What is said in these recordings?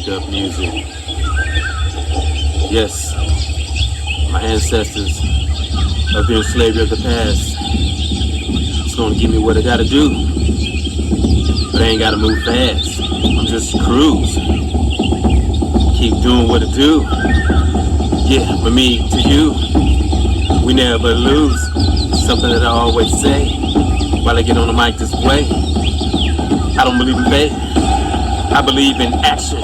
wake up music. Yes, my ancestors of the slavery of the past. It's gonna give me what I gotta do. But I ain't gotta move fast. I'm just cruise. Keep doing what I do. Yeah, from me to you, we never lose. Something that I always say while I get on the mic this way. I don't believe in faith, I believe in action.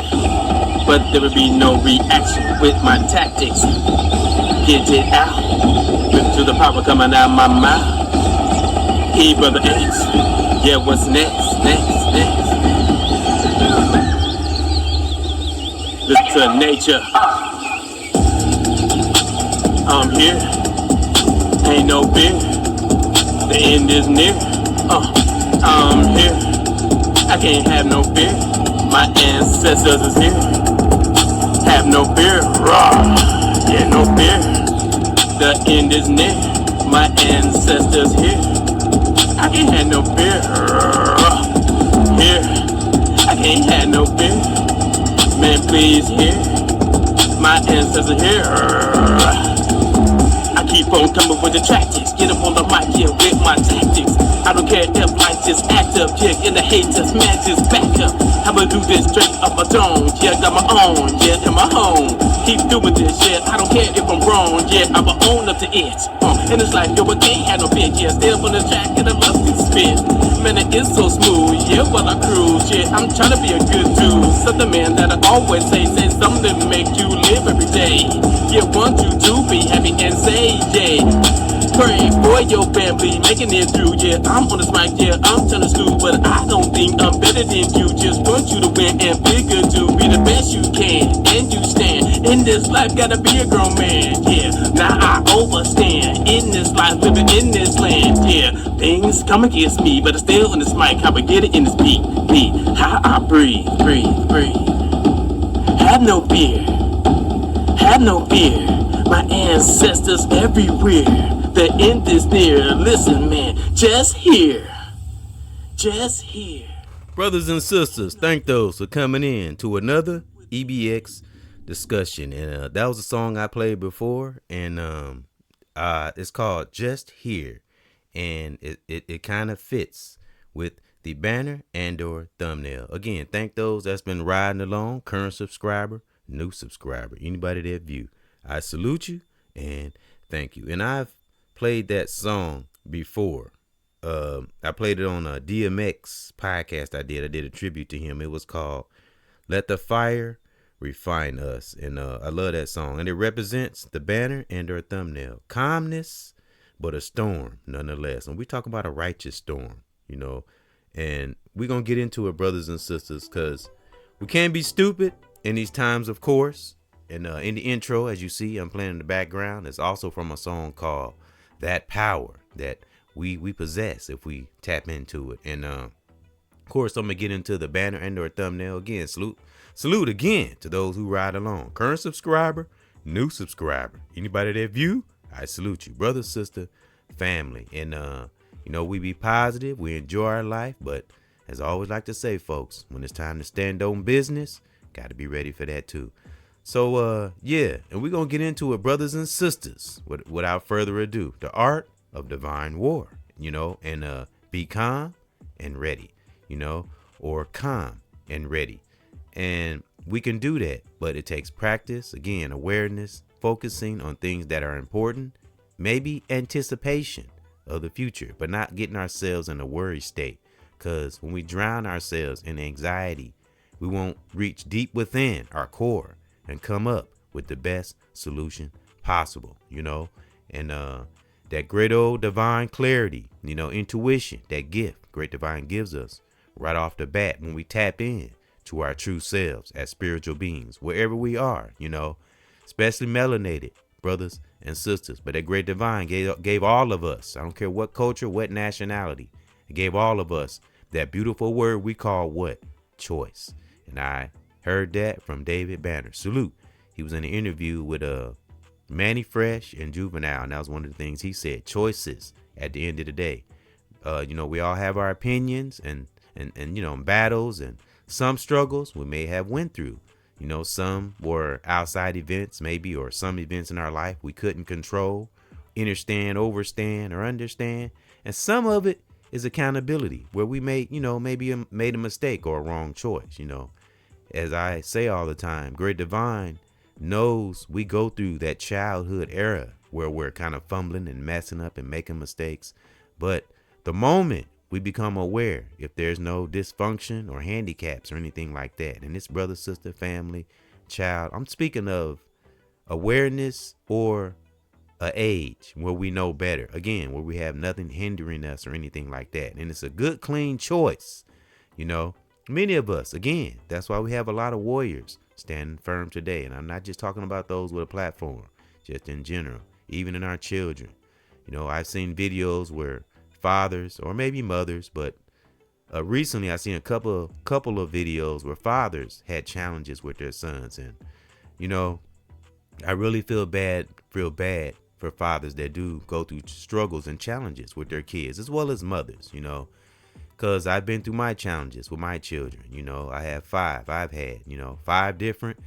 But there will be no reaction with my tactics. Get it out. Listen to the power coming out my mouth. Hey, brother Ants. Yeah, what's next? Listen to nature. I'm here. Ain't no fear. The end is near. I'm here. I can't have no fear. My ancestors is here. Have no fear. Raw. Yeah, no fear. The end is near. My ancestors here. I can't have no fear. Here. I can't have no fear. Man, please hear. My ancestors here. I keep on coming with the tactics. Get up on the mic here with my tactics. I don't care if life just act up, yeah, and the haters, man, just back up. I'ma do this straight up my dome, yeah, got my own, yeah, in my home. Keep doing this, yeah, I don't care if I'm wrong, yeah, I'ma own up to it. And it's like, yo, I can't have no bitch, yeah, stay up on the track and I love to spit. Man, it is so smooth, yeah, while I cruise, yeah, I'm trying to be a good dude. Something, man, that I always say something to make you live every day. Yeah, want you to be happy and say, yeah. Pray for your family, making it through, yeah. I'm on this mic, yeah, I'm trying to school, but I don't think I'm better than you. Just want you to win and figure to be the best you can. And you stand in this life, gotta be a grown man, yeah. Now I overstand in this life, living in this land, yeah. Things come against me, but I still on this mic, how I get it in this beat, how I breathe. Have no fear, my ancestors everywhere. The end is near. Listen, man, just here. Brothers and sisters, thank those for coming in to another EBX discussion. And that was a song I played before, and it's called Just Here. And it kind of fits with the banner and or thumbnail. Again, thank those that's been riding along, current subscriber, new subscriber, anybody that view. I salute you and thank you. And I've played that song before. I played it on a DMX podcast I did a tribute to him. It was called Let the Fire Refine Us, and I love that song, and it represents the banner and our thumbnail. Calmness but a storm nonetheless, and we talk about a righteous storm, you know. And we're gonna get into it, brothers and sisters, because we can't be stupid in these times, of course. And in the intro, as you see, I'm playing in the background. It's also from a song called That Power that we possess if we tap into it. And of course, I'm gonna get into the banner and or thumbnail again. Salute again to those who ride along. Current subscriber, new subscriber, anybody that view, I salute you, brother, sister, family. And you know, we be positive, we enjoy our life, but as I always like to say, folks, when it's time to stand on business, got to be ready for that too. So, yeah, and we're going to get into it, brothers and sisters, without further ado, the art of divine war, you know, and be calm and ready, you know, or calm and ready. And we can do that, but it takes practice, again, awareness, focusing on things that are important, maybe anticipation of the future, but not getting ourselves in a worry state. Because when we drown ourselves in anxiety, we won't reach deep within our core and come up with the best solution possible, you know. And that great old divine clarity, you know, intuition, that gift great divine gives us right off the bat when we tap in to our true selves as spiritual beings, wherever we are, you know, especially melanated brothers and sisters. But that great divine gave all of us, I don't care what culture, what nationality, it gave all of us that beautiful word we call what? Choice. And I heard that from David Banner. Salute. He was in an interview with Manny Fresh and Juvenile, and that was one of the things he said. Choices at the end of the day. You know, we all have our opinions and you know, battles and some struggles we may have went through. You know, some were outside events, maybe, or some events in our life we couldn't control, understand, overstand, or understand. And some of it is accountability, where we made, maybe made a mistake or a wrong choice. As I say all the time, Great Divine knows we go through that childhood era where we're kind of fumbling and messing up and making mistakes. But the moment we become aware, if there's no dysfunction or handicaps or anything like that, and it's brother, sister, family, child, I'm speaking of awareness or a age where we know better, again, where we have nothing hindering us or anything like that, and it's a good clean choice. Many of us, again, that's why we have a lot of warriors standing firm today. And I'm not just talking about those with a platform, just in general, even in our children. I've seen videos where fathers, or maybe mothers, but recently I seen a couple of videos where fathers had challenges with their sons. And I really feel bad for fathers that do go through struggles and challenges with their kids, as well as mothers, because I've been through my challenges with my children. I have I've had 5 different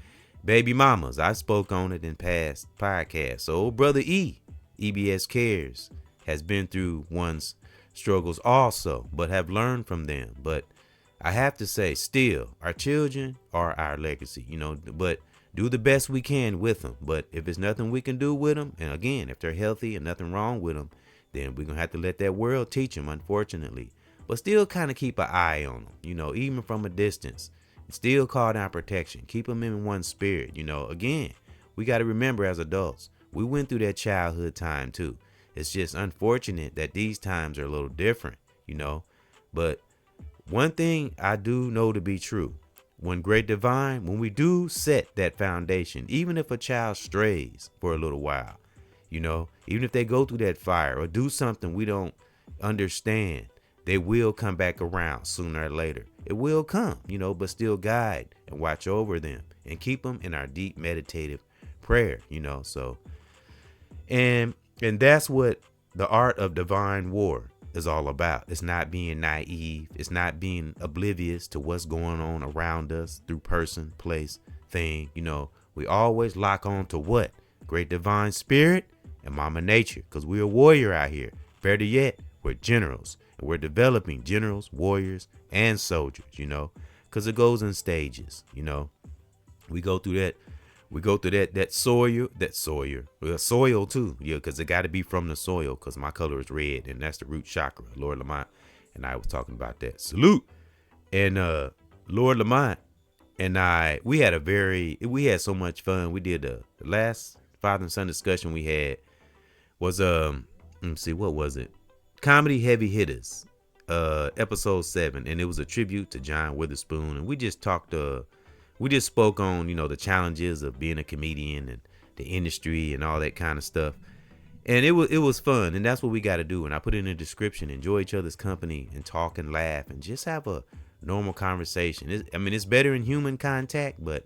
baby mamas. I spoke on it in past podcasts. So old brother EBXCARES, has been through one's struggles also, but have learned from them. But I have to say, still, our children are our legacy, but do the best we can with them. But if there's nothing we can do with them, and again, if they're healthy and nothing wrong with them, then we're going to have to let that world teach them, unfortunately. But still kind of keep an eye on them, even from a distance. Still call down protection. Keep them in one spirit. Again, we got to remember as adults, we went through that childhood time too. It's just unfortunate that these times are a little different, But one thing I do know to be true, when we do set that foundation, even if a child strays for a little while, even if they go through that fire or do something we don't understand, they will come back around sooner or later. It will come, but still guide and watch over them and keep them in our deep meditative prayer, So, and that's what the art of divine war is all about. It's not being naive. It's not being oblivious to what's going on around us through person, place, thing. We always lock on to what? Great divine spirit and Mama Nature, because we're a warrior out here. Better yet, we're generals. And we're developing generals, warriors, and soldiers, because it goes in stages. We go through that soil too. Yeah, because it got to be from the soil, because my color is red, and that's the root chakra. Lord Lamont and I was talking about that. Salute. And Lord Lamont and we had so much fun. We did the last father and son discussion we had was let me see, what was it? Comedy Heavy Hitters, episode 7, and it was a tribute to John Witherspoon. And we just spoke on, the challenges of being a comedian and the industry and all that kind of stuff. And it was fun, and that's what we got to do. And I put it in the description: enjoy each other's company and talk and laugh and just have a normal conversation. It's better in human contact, but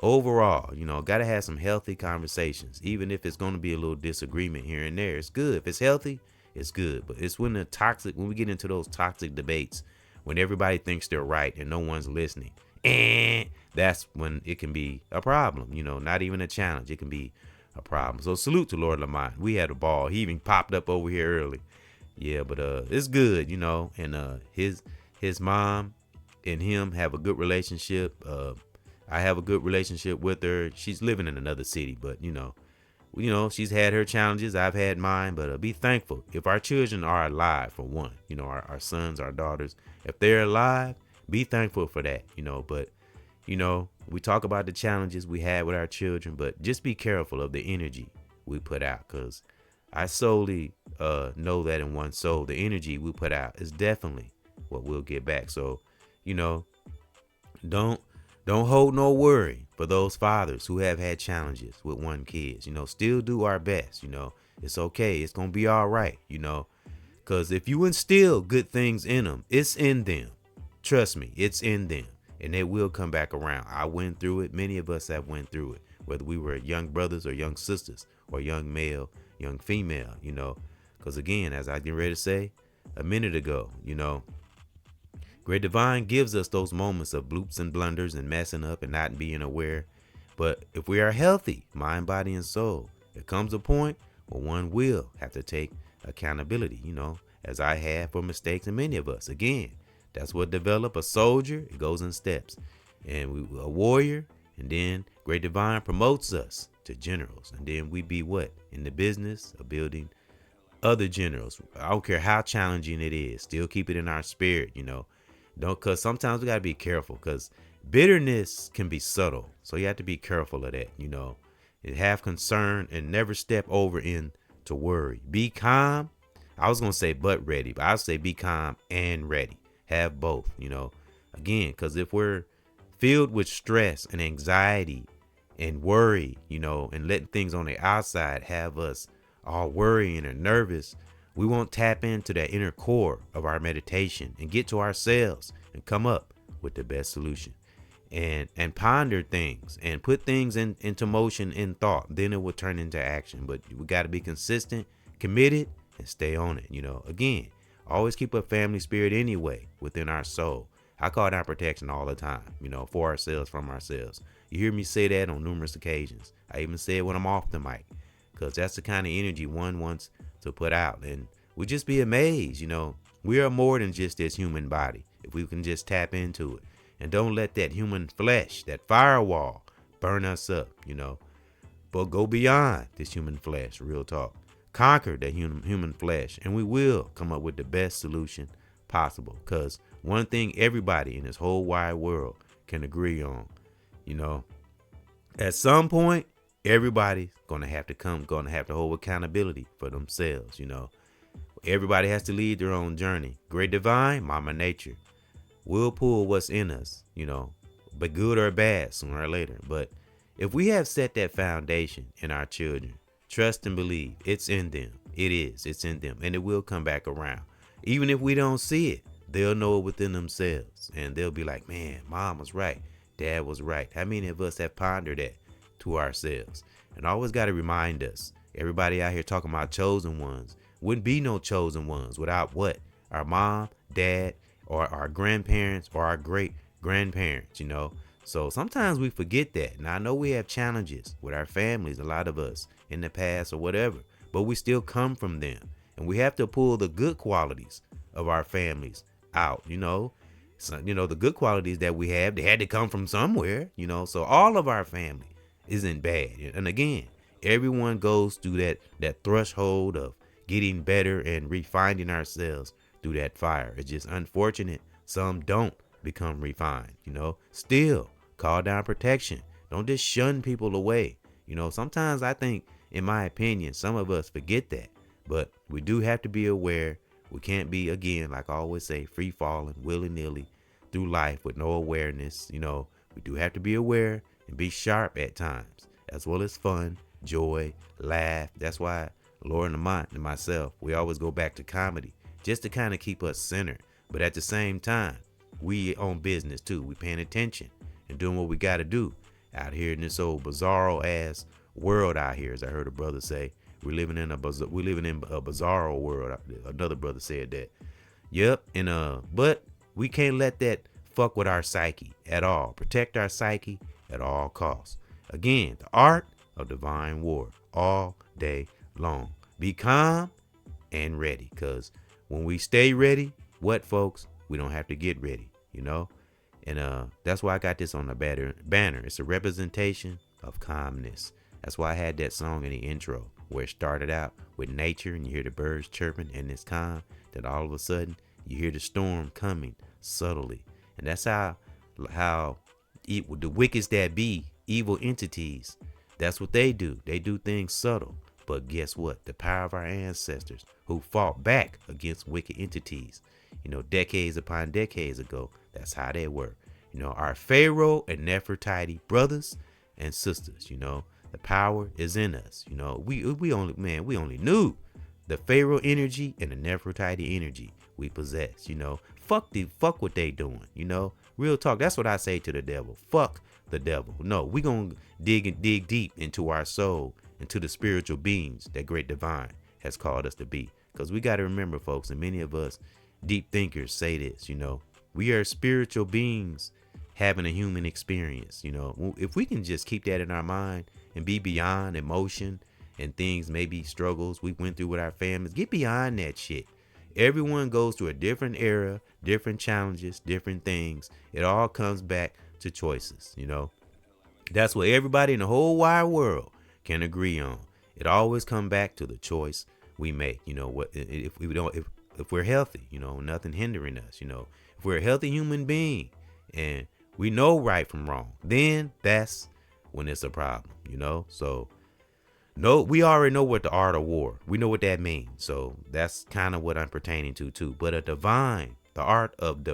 overall, got to have some healthy conversations, even if it's going to be a little disagreement here and there. It's good if it's healthy. It's good. But it's when we get into those toxic debates, when everybody thinks they're right and no one's listening, and that's when it can be a problem. Not even a challenge. It can be a problem. So salute to Lord Lamont. We had a ball. He even popped up over here early. Yeah, but it's good, and his mom and him have a good relationship. I have a good relationship with her. She's living in another city, but she's had her challenges. I've had mine, but be thankful if our children are alive, for one. Our sons, our daughters, if they're alive, be thankful for that. But we talk about the challenges we had with our children, but just be careful of the energy we put out, because I solely know that in one soul, the energy we put out is definitely what we'll get back. So, don't hold no worry for those fathers who have had challenges with one kids. Still do our best. It's okay. It's gonna be all right. Because if you instill good things in them, it's in them. Trust me, it's in them, and they will come back around. I went through it. Many of us have went through it, whether we were young brothers or young sisters, or young male, young female. Because again, as I get ready to say a minute ago, Great Divine gives us those moments of bloops and blunders and messing up and not being aware. But if we are healthy, mind, body, and soul, there comes a point where one will have to take accountability, as I have for mistakes, and many of us. Again, that's what develop a soldier. It goes in steps. And we a warrior, and then Great Divine promotes us to generals. And then we be what? In the business of building other generals. I don't care how challenging it is. Still keep it in our spirit, Don't, because sometimes we got to be careful, because bitterness can be subtle. So you have to be careful of that, And have concern and never step over into worry. Be calm. I was going to say but ready, but I'll say be calm and ready. Have both, Again, because if we're filled with stress and anxiety and worry, and letting things on the outside have us all worrying and nervous, we won't tap into that inner core of our meditation and get to ourselves and come up with the best solution and ponder things and put things into motion in thought. Then it will turn into action. But we got to be consistent, committed, and stay on it. Again, always keep a family spirit anyway within our soul. I call that protection all the time, for ourselves, from ourselves. You hear me say that on numerous occasions. I even say it when I'm off the mic, because that's the kind of energy one wants to put out. And we just be amazed, we are more than just this human body if we can just tap into it. And don't let that human flesh, that firewall, burn us up, But go beyond this human flesh, real talk. Conquer that human flesh, and we will come up with the best solution possible. Because one thing everybody in this whole wide world can agree on, at some point, everybody's gonna have to hold accountability for themselves, Everybody has to lead their own journey. Great Divine, Mama Nature, will pull what's in us, but good or bad sooner or later. But if we have set that foundation in our children, trust and believe it's in them. It's in them, and it will come back around. Even if we don't see it, they'll know it within themselves, and they'll be like, man, Mom was right, Dad was right. How many of us have pondered that to ourselves? And always got to remind us, everybody out here talking about chosen ones, wouldn't be no chosen ones without what? Our mom, dad, or our grandparents, or our great grandparents, So sometimes we forget that. Now I know we have challenges with our families, a lot of us in the past or whatever, but we still come from them, and we have to pull the good qualities of our families out, So, the good qualities that we have, they had to come from somewhere, So all of our family isn't bad. And again, everyone goes through that threshold of getting better and refining ourselves through that fire. It's just unfortunate some don't become refined, Still call down protection. Don't just shun people away. Sometimes I think, in my opinion, some of us forget that, but we do have to be aware. We can't be, again, like I always say, free falling willy-nilly through life with no awareness. We do have to be aware and be sharp at times, as well as fun, joy, laugh. That's why Laura Lamont and myself, we always go back to comedy just to kind of keep us centered. But at the same time, we own business too. We paying attention and doing what we got to do out here in this old bizarro ass world out here. As I heard a brother say, we're living in a bizarro world. Another brother said that. Yep. And but we can't let that fuck with our psyche at all. Protect our psyche at all costs. Again, the art of divine war all day long. Be calm and ready, because when we stay ready, what, folks, we don't have to get ready, And that's why I got this on the banner. It's a representation of calmness. That's why I had that song in the intro, where it started out with nature and you hear the birds chirping and it's calm. Then all of a sudden you hear the storm coming subtly. And that's how the wickeds that be, evil entities, that's what they do. They do things subtle. But guess what? The power of our ancestors who fought back against wicked entities, decades upon decades ago, that's how they were. Our Pharaoh and Nefertiti brothers and sisters, the power is in us. We only knew the Pharaoh energy and the Nefertiti energy we possess. Fuck what they doing. Real talk. That's what I say to the devil. Fuck the devil. No, we gonna dig deep into our soul, into the spiritual beings that Great Divine has called us to be. Because we got to remember, folks, and many of us deep thinkers say this, We are spiritual beings having a human experience. If we can just keep that in our mind and be beyond emotion and things, maybe struggles we went through with our families, get beyond that shit. Everyone goes through a different era, different challenges, different things. It all comes back to choices. That's what everybody in the whole wide world can agree on. It always come back to the choice we make. What if we don't, if we're healthy, nothing hindering us. If we're a healthy human being and we know right from wrong, then that's when it's a problem. So no, we already know what the art of war. We know what that means. So that's kind of what I'm pertaining to too. But the art of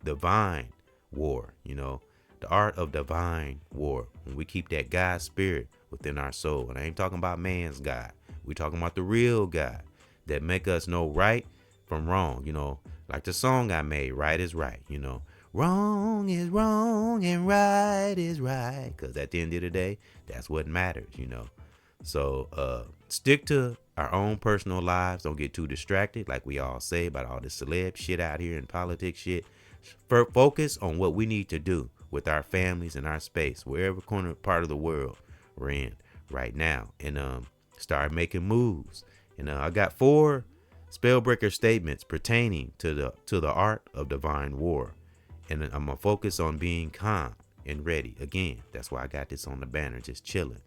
divine war. The art of divine war. When we keep that God spirit within our soul, and I ain't talking about man's God. We talking about the real God that make us know right from wrong. Like the song I made, right is right. Wrong is wrong and right is right. Because at the end of the day, that's what matters. So stick to our own personal lives. Don't get too distracted, like we all say about all this celeb shit out here and politics shit. Focus on what we need to do with our families and our space, wherever part of the world we're in right now, and start making moves. And I got 4 spellbreaker statements pertaining to the art of divine war, and I'm gonna focus on being calm and ready. Again, that's why I got this on the banner, just chilling.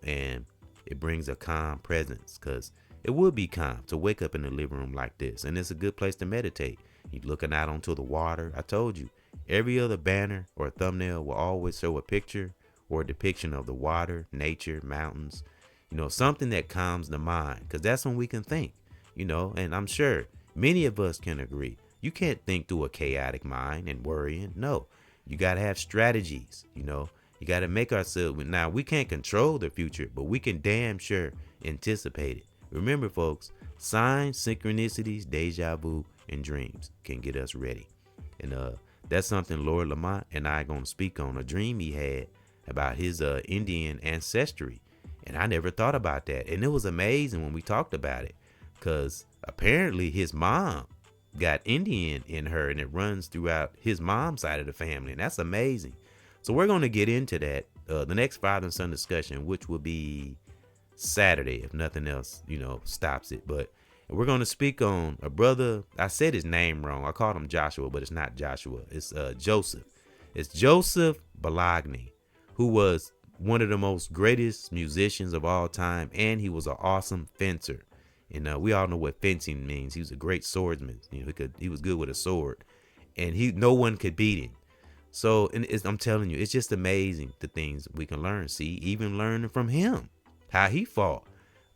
And it brings a calm presence, because it would be calm to wake up in the living room like this, and it's a good place to meditate. You're looking out onto the water. I told you, every other banner or thumbnail will always show a picture or a depiction of the water, nature, mountains, something that calms the mind, because that's when we can think, and I'm sure many of us can agree. You can't think through a chaotic mind and worrying. No, you got to have strategies, You got to make ourselves. Now, we can't control the future, but we can damn sure anticipate it. Remember, folks, signs, synchronicities, deja vu, and dreams can get us ready. And that's something Lord Lamont and I are going to speak on, a dream he had about his Indian ancestry. And I never thought about that. And it was amazing when we talked about it, because apparently his mom got Indian in her, and it runs throughout his mom's side of the family. And that's amazing. So we're going to get into that, the next father and son discussion, which will be Saturday, if nothing else, stops it. But we're going to speak on a brother. I said his name wrong. I called him Joshua, but it's not Joshua. It's Joseph. It's Joseph Bologna, who was one of the most greatest musicians of all time. And he was an awesome fencer. And we all know what fencing means. He was a great swordsman. He was good with a sword, and no one could beat him. So, and I'm telling you, it's just amazing the things we can learn. See, even learning from him, how he fought.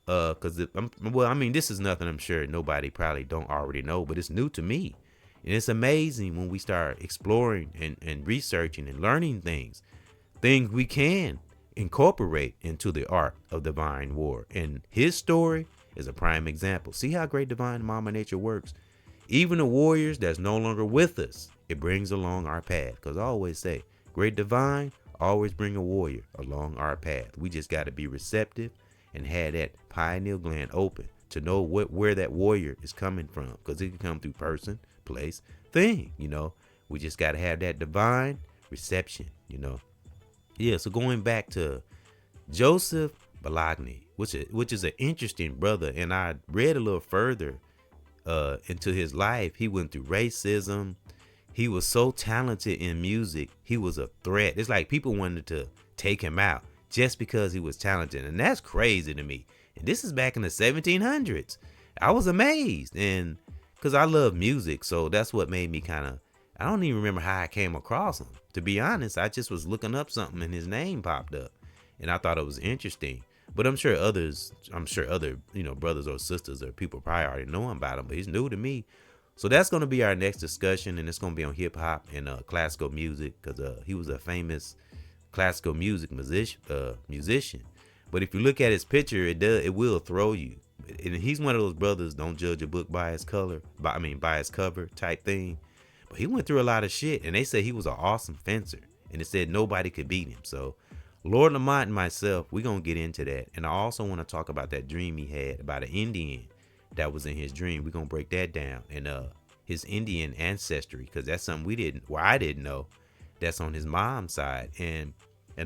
Because this is nothing I'm sure nobody probably don't already know, but it's new to me. And it's amazing when we start exploring and researching and learning things we can incorporate into the art of divine war. And his story is a prime example. See how great divine Mama Nature works. Even the warriors that's no longer with us, it brings along our path. Because I always say, great divine always bring a warrior along our path. We just got to be receptive and have that pineal gland open to know where that warrior is coming from. Because it can come through person, place, thing, We just got to have that divine reception, Yeah, so going back to Joseph Bologna, which is an interesting brother. And I read a little further into his life. He went through racism. He was so talented in music. He was a threat. It's like people wanted to take him out just because he was talented. And that's crazy to me. And this is back in the 1700s. I was amazed. And because I love music. So that's what made me I don't even remember how I came across him. To be honest, I just was looking up something and his name popped up. And I thought it was interesting. But I'm sure other, brothers or sisters or people probably already know about him. But he's new to me. So that's going to be our next discussion, and it's going to be on hip hop and classical music, because he was a famous classical music musician. But if you look at his picture, it will throw you. And he's one of those brothers, don't judge a book by its color, by its cover type thing. But he went through a lot of shit, and they said he was an awesome fencer, and it said nobody could beat him. So Lord Lamont and myself, we're going to get into that. And I also want to talk about that dream he had about an Indian that was in his dream. We're going to break that down. And his Indian ancestry, because that's something I didn't know. That's on his mom's side. And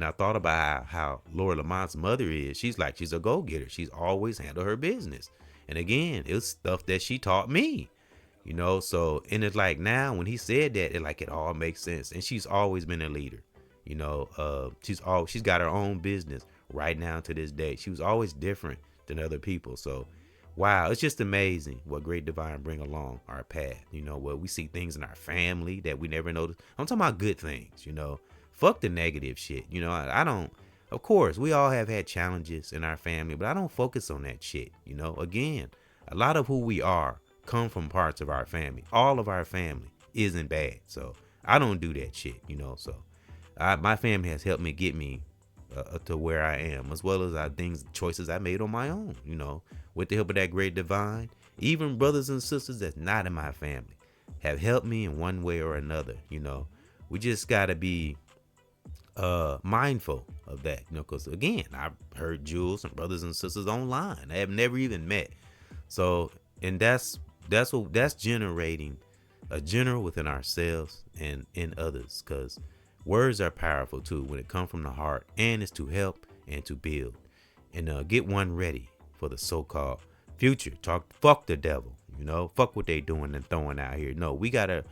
I thought about how Laura Lamont's mother is. She's a go-getter. She's always handled her business. And again, it's stuff that she taught me. So, and it's like now when he said that, it all makes sense. And she's always been a leader. She's got her own business right now to this day. She was always different than other people. So wow, it's just amazing what Great Divine bring along our path. Where we see things in our family that we never noticed. I'm talking about good things. Fuck the negative shit. I don't. Of course, we all have had challenges in our family, but I don't focus on that shit. Again, a lot of who we are come from parts of our family. All of our family isn't bad, so I don't do that shit. So my family has helped me get me to where I am, as well as choices I made on my own. With the help of that Great Divine. Even brothers and sisters that's not in my family have helped me in one way or another. We just gotta be mindful of that. Because again, I've heard Jules and brothers and sisters online I have never even met. So, and that's generating a general within ourselves and in others, because words are powerful too when it comes from the heart, and it's to help and to build. And get one ready for the so-called future. Fuck the devil, fuck what they doing and throwing out here. No, we gotta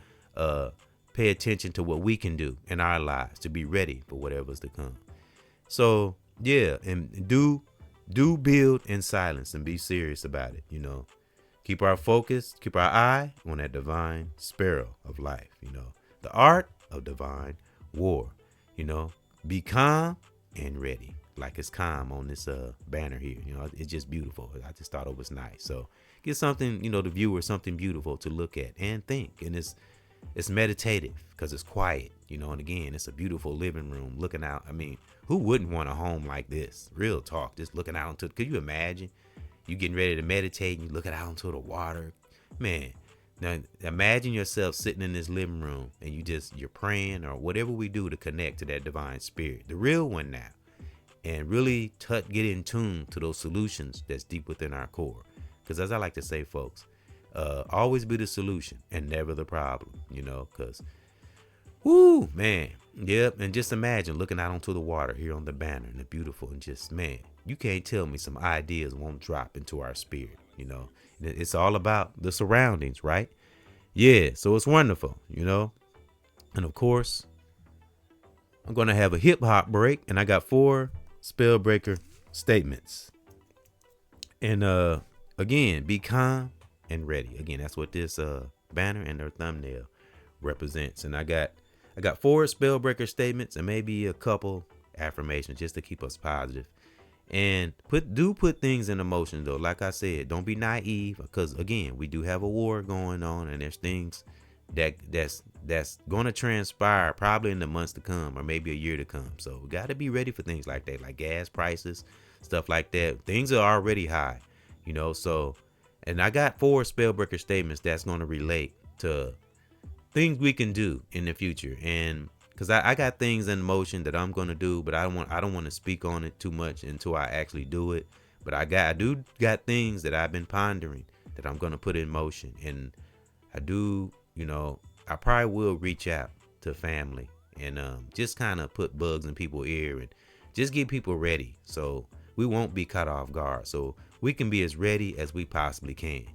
pay attention to what we can do in our lives to be ready for whatever's to come. So yeah, and do build in silence and be serious about it. Keep our focus, keep our eye on that divine sparrow of life. The art of divine war. Be calm and ready. Like it's calm on this banner here. It's just beautiful. I just thought it was nice. So get something, the viewer, something beautiful to look at and think. And it's meditative because it's quiet, and again, it's a beautiful living room looking out. I mean, who wouldn't want a home like this? Real talk, just looking out into, could you imagine you getting ready to meditate and you looking out into the water? Man, now imagine yourself sitting in this living room and you're praying or whatever we do to connect to that divine spirit, the real one now. And really get in tune to those solutions that's deep within our core. Because as I like to say, folks, always be the solution and never the problem, because, whoo, man. Yep. And just imagine looking out onto the water here on the banner and the beautiful, and just, man, you can't tell me some ideas won't drop into our spirit. It's all about the surroundings, right? Yeah. So it's wonderful, and of course, I'm going to have a hip hop break, and I got 4 spellbreaker statements. And again, be calm and ready. Again, that's what this banner and their thumbnail represents. And I got 4 spellbreaker statements and maybe a couple affirmations just to keep us positive. And put things in motion though. Like I said, don't be naive, because again, we do have a war going on, and there's things that's going to transpire probably in the months to come, or maybe a year to come. So we got to be ready for things like that, like gas prices, stuff like that. Things are already high, so, and I got 4 spellbreaker statements that's going to relate to things we can do in the future. And because I got things in motion that I'm going to do, but I don't want to speak on it too much until I actually do it. But I got things that I've been pondering that I'm going to put in motion. And I do, I probably will reach out to family and just kind of put bugs in people's ear and just get people ready, so we won't be caught off guard, so we can be as ready as we possibly can.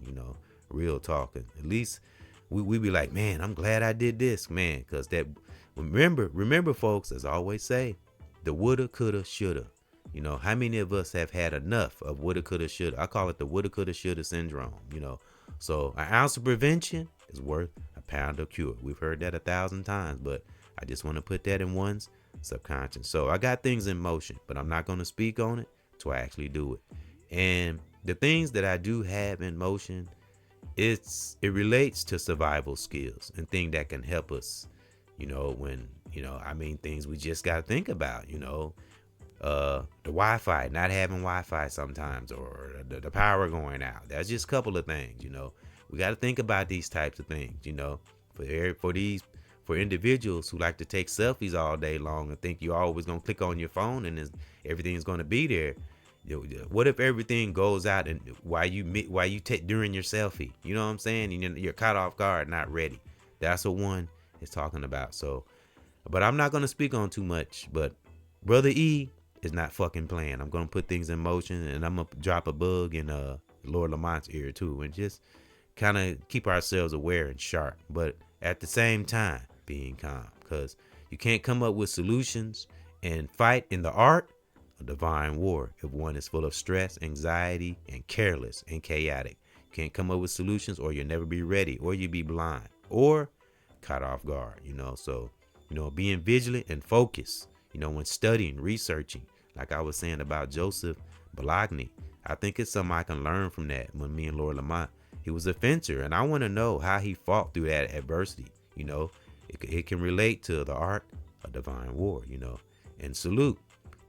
Real talking. At least we be like, man, I'm glad I did this, man, because that remember folks, as I always say, the woulda, coulda, shoulda. How many of us have had enough of woulda, coulda, shoulda? I call it the woulda, coulda, shoulda syndrome. So an ounce of prevention is worth a pound of cure. We've heard that 1,000 times, but I just want to put that in one's subconscious. So I got things in motion, but I'm not going to speak on it till I actually do it. And the things that I do have in motion, it relates to survival skills and things that can help us, when, things we just got to think about, the Wi-Fi, not having Wi-Fi sometimes, or the power going out. That's just a couple of things, we got to think about these types of things, for individuals who like to take selfies all day long and think you're always going to click on your phone and everything's going to be there. What if everything goes out and while you take during your selfie? You know what I'm saying? And you're caught off guard, not ready. That's what one is talking about. So, but I'm not gonna speak on too much. But Brother E is not fucking playing. I'm gonna put things in motion, and I'm gonna drop a bug in Lord Lamont's ear too, and just kind of keep ourselves aware and sharp, but at the same time being calm, because you can't come up with solutions and fight in the art of divine war if one is full of stress, anxiety, and careless and chaotic. You can't come up with solutions, or you'll never be ready, or you'll be blind or caught off guard. So being vigilant and focused, when studying, researching, like I was saying about Joseph Bologna, I think it's something I can learn from that. When me and Lord Lamont, he was a fencer, and I want to know how he fought through that adversity. It can relate to the art of divine war. And salute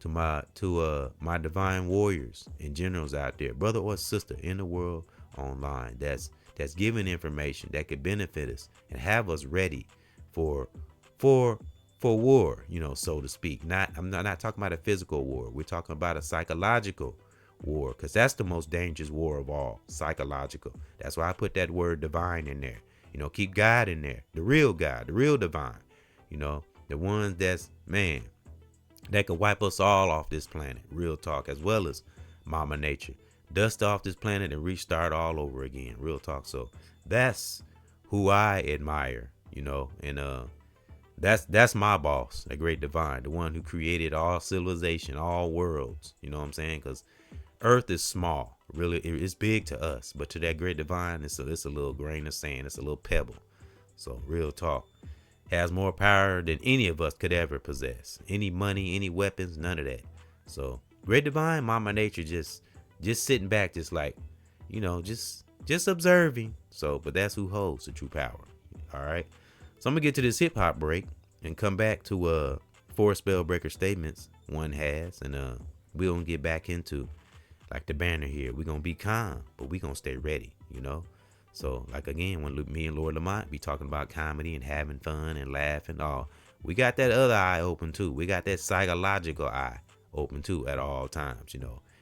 to my divine warriors and generals out there, brother or sister in the world online, that's giving information that could benefit us and have us ready for war, so to speak. I'm not talking about a physical war. We're talking about a psychological war, because that's the most dangerous war of all, psychological. That's why I put that word divine in there. Keep God in there, the real God, the real divine, the ones that's, man, that could wipe us all off this planet, real talk, as well as Mama Nature, dust off this planet and restart all over again, real talk. So that's who I admire, and that's my boss, the great divine, the one who created all civilization, all worlds. You know what I'm saying? Because Earth is small, really, it's big to us, but to that great divine, it's a little grain of sand, it's a little pebble. So real talk, has more power than any of us could ever possess. Any money, any weapons, none of that. So great divine, Mama Nature, just sitting back, just like, just observing. So, but that's who holds the true power. All right. So I'm gonna get to this hip hop break and come back to 4 spell breaker statements one has, and we're gonna get back into, like the banner here, we're gonna be calm, but we're gonna stay ready, So, like, again, when me and Lord Lamont be talking about comedy and having fun and laughing, all, we got that other eye open too. We got that psychological eye open too at all times,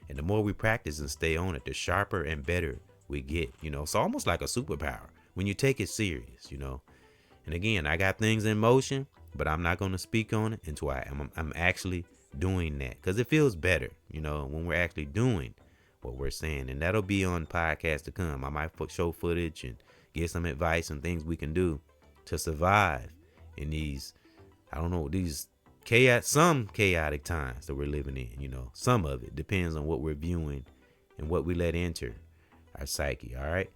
And the more we practice and stay on it, the sharper and better we get, It's almost like a superpower when you take it serious, And again, I got things in motion, but I'm not going to speak on it until I'm actually doing that, because it feels better, when we're actually doing what we're saying. And that'll be on podcasts to come. I might show footage and get some advice and things we can do to survive in these, some chaotic times that we're living in. Some of it depends on what we're viewing and what we let enter our psyche. All right.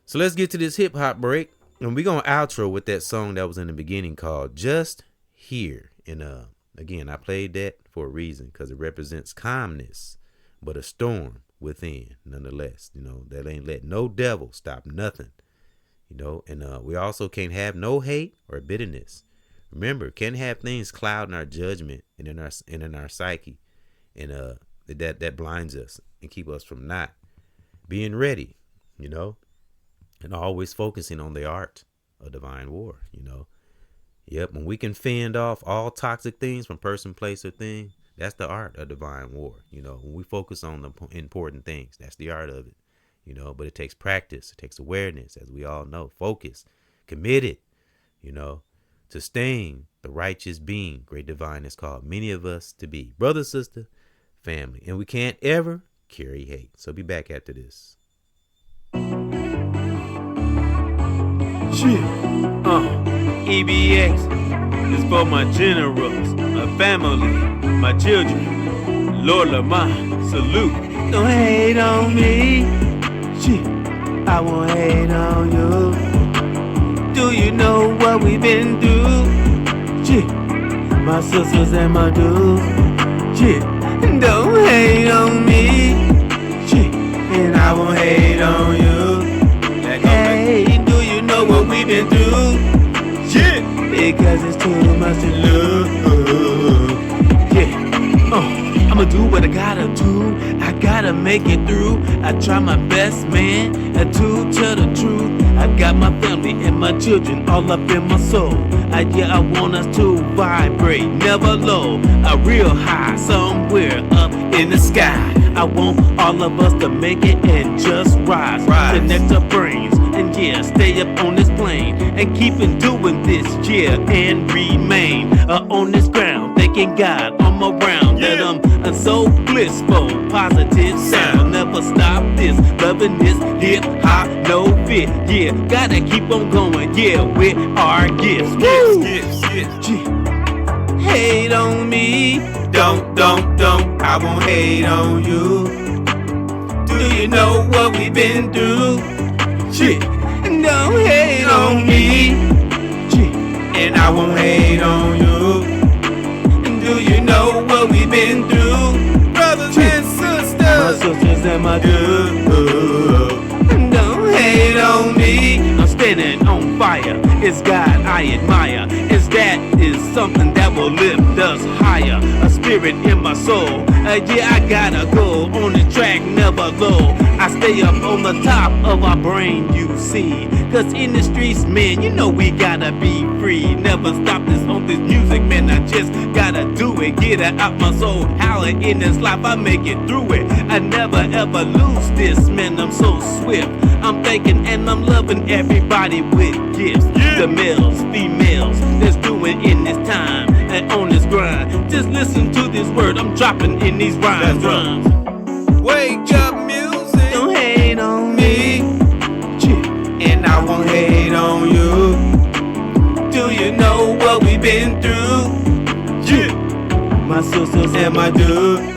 So let's get to this hip hop break, and we're going to outro with that song that was in the beginning called Just Here. And again, I played that for a reason, because it represents calmness, but a storm within, nonetheless. That ain't let no devil stop nothing. And we also can't have no hate or bitterness. Remember, can't have things clouding our judgment and in our psyche, and that blinds us and keep us from not being ready, and always focusing on the art of divine war. Yep, when we can fend off all toxic things from person, place, or thing, that's the art of divine war. When we focus on the important things, that's the art of it. But it takes practice, it takes awareness, as we all know, focus, committed, to staying the righteous being, great divine is called many of us to be. Brother, sister, family. And we can't ever carry hate. So be back after this. EBX is for my generals, my family, my children. Lord Lamont, salute. Don't hate on me. Shit, I won't hate on you. Do you know what we've been through? Shit, my sisters and my dudes. Shit, don't hate on me. Shit, and I won't hate on you. Hey, do you know what we've been through? Shit, because it's too much to lose. Yeah, I'ma do what I gotta do. I gotta make it through. I try my best, man, to tell the truth. I got my family and my children all up in my soul. I want us to vibrate, never low, a real high, somewhere up in the sky. I want all of us to make it and just rise. Connect our brains and stay up on this plane and keep on doing this, and remain on this ground, thanking God I'm around. That I'm so blissful, positive sound. Never stop this, loving this hip hop, no fit. Gotta keep on going, with our gifts. Hate on me, don't, I won't hate on you. Do you know what we've been through? Don't hate on me, and I won't hate on you. Do you know what we've been through? Brothers and sisters, my sisters and my dudes. Don't hate on me, I'm standing on fire. It's God I admire. Is something that will lift us higher. A spirit in my soul. I gotta go on the track, never low. I stay up on the top of our brain, you see. Cause in the streets, man, you know we gotta be free. Never stop this on this music, man. I just gotta do it. Get it out my soul. Holler in this life, I make it through it. I never ever lose this, man. I'm so swift. I'm thinking and I'm loving everybody with gifts. The males, females, that's doing in this time and on this grind. Just listen to this word I'm dropping in these rhymes. Wake up, music. Don't hate on me, and I won't hate on you. Do you know what we've been through? My sisters and my dudes.